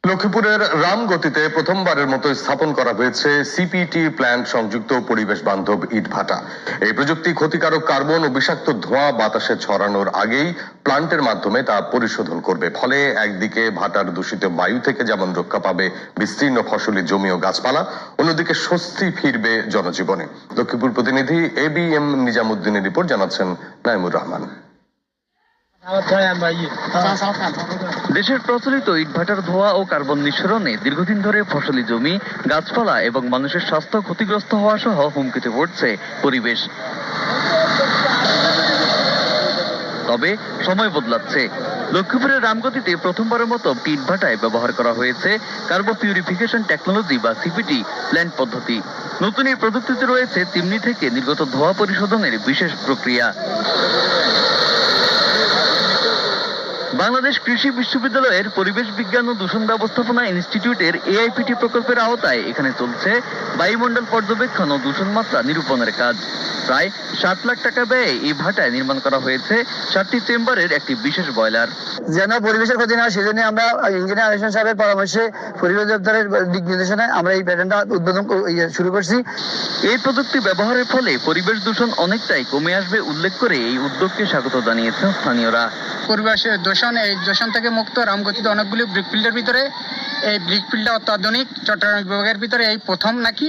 লক্ষ্মীপুরের রামগতিতে প্রথমবারের মতো স্থাপন করা হয়েছে সিপিটি প্ল্যান্ট সংযুক্ত পরিবেশ বান্ধব ইটভাটা। এই প্রযুক্তি ক্ষতিকারক কার্বন ও বিষাক্ত ধোঁয়া বাতাসে ছড়ানোর আগেই প্ল্যান্টের মাধ্যমে তা পরিশোধন করবে। ফলে একদিকে ভাটার দূষিত বায়ু থেকে যেমন রক্ষা পাবে বিস্তীর্ণ ফসলি জমি ও গাছপালা, অন্যদিকে স্বস্তি ফিরবে জনজীবনে। লক্ষ্মীপুর প্রতিনিধি ABM নিজামুদ্দিনের রিপোর্ট, জানাচ্ছেন নাইমুর রহমান। দেশের প্রচলিত ইটভাটার ধোঁয়া ও কার্বন নিঃসরণে দীর্ঘদিন ধরে ফসলি জমি, গাছপালা এবং মানুষের স্বাস্থ্য ক্ষতিগ্রস্ত হওয়া সহ হুমকিতে পড়ছে পরিবেশ। তবে সময় বদলাচ্ছে। লক্ষ্মীপুরের রামগতিতে প্রথমবারের মতো ইটভাটায় ব্যবহার করা হয়েছে কার্বো পিউরিফিকেশন টেকনোলজি বা সিপিটি প্ল্যান্ট পদ্ধতি। নতুন এই প্রযুক্তিতে রয়েছে চিমনি থেকে নির্গত ধোঁয়া পরিশোধনের বিশেষ প্রক্রিয়া। বাংলাদেশ কৃষি বিশ্ববিদ্যালয়ের পরিবেশ বিজ্ঞান ও দূষণ ব্যবস্থাপনা ইনস্টিটিউটের AIPT প্রকল্পের আওতায় এখানে চলছে বায়ুমণ্ডল পর্যবেক্ষণ ও দূষণ মাত্রা নিরূপণের কাজ। প্রায় 7 লাখ টাকা ব্যয়ে এই ভাটায় নির্মাণ করা হয়েছে 7টি চেম্বারের একটি বিশেষ বয়লার। যেন পরিবেশের ক্ষতি না হয় সেজন্য আমরা ইঞ্জিনিয়ার আলিশান সাহেবের পরামর্শে পরিবেশ দপ্তরের দিক নির্দেশনায় আমরা এই প্যাটার্নটা উদ্বোধন শুরু করছি। এই প্রযুক্তি ব্যবহারের ফলে পরিবেশ দূষণ অনেকটাই কমে আসবে উল্লেখ করে এই উদ্যোগকে স্বাগত জানিয়েছেন স্থানীয়রা। পরিবেশের দূষণ থেকে মুক্ত রামগতিতে অনেকগুলি ব্রিক ফিল্ডের ভিতরে এই ব্রিক ফিল্ডটা অত্যাধুনিক চট্টগ্রাম বিভাগের ভিতরে এই প্রথম নাকি,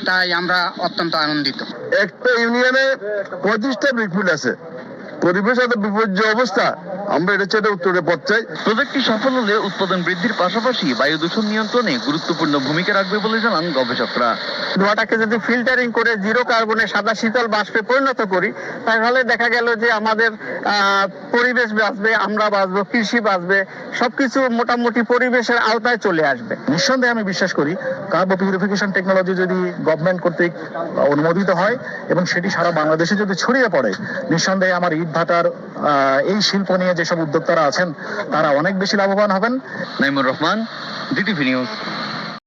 তাই আমরা অত্যন্ত আনন্দিত। একটা ইউনিয়নে 25টা ব্রিক ফিল্ড আছে। পরিবেশ এত বিপর্যয় অবস্থা, আমরা এটা ছেড়ে উত্তরে পথ চাই। প্রজেক্টটি সফল হলে উৎপাদন বৃদ্ধির পাশাপাশি বায়ু দূষণ নিয়ন্ত্রণে গুরুত্বপূর্ণ ভূমিকা রাখবে বলে জানান গবেষকরা। ধোঁয়াটাকে যদি ফিল্টারিং করে জিরো কার্বনে সাদা শীতল বাষ্পে পরিণত করি, তাহলে দেখা গেল যে আমাদের পরিবেশ বাঁচবে, আমরা বাঁচবো, কৃষি বাঁচবে, সবকিছু মোটামুটি পরিবেশের আওতায় চলে আসবে। নিঃসন্দেহে আমি বিশ্বাস করি কার্বো পিউরিফিকেশন টেকনোলজি যদি গভর্নমেন্ট কর্তৃক অনুমোদিত হয় এবং সেটি সারা বাংলাদেশে যদি ছড়িয়ে পড়ে, নিঃসন্দেহে আমার ইটভাটার এই শিল্প নিয়ে যেসব উদ্যোক্তারা আছেন তারা অনেক বেশি লাভবান হবেন। Naimur Rahman, DTV news.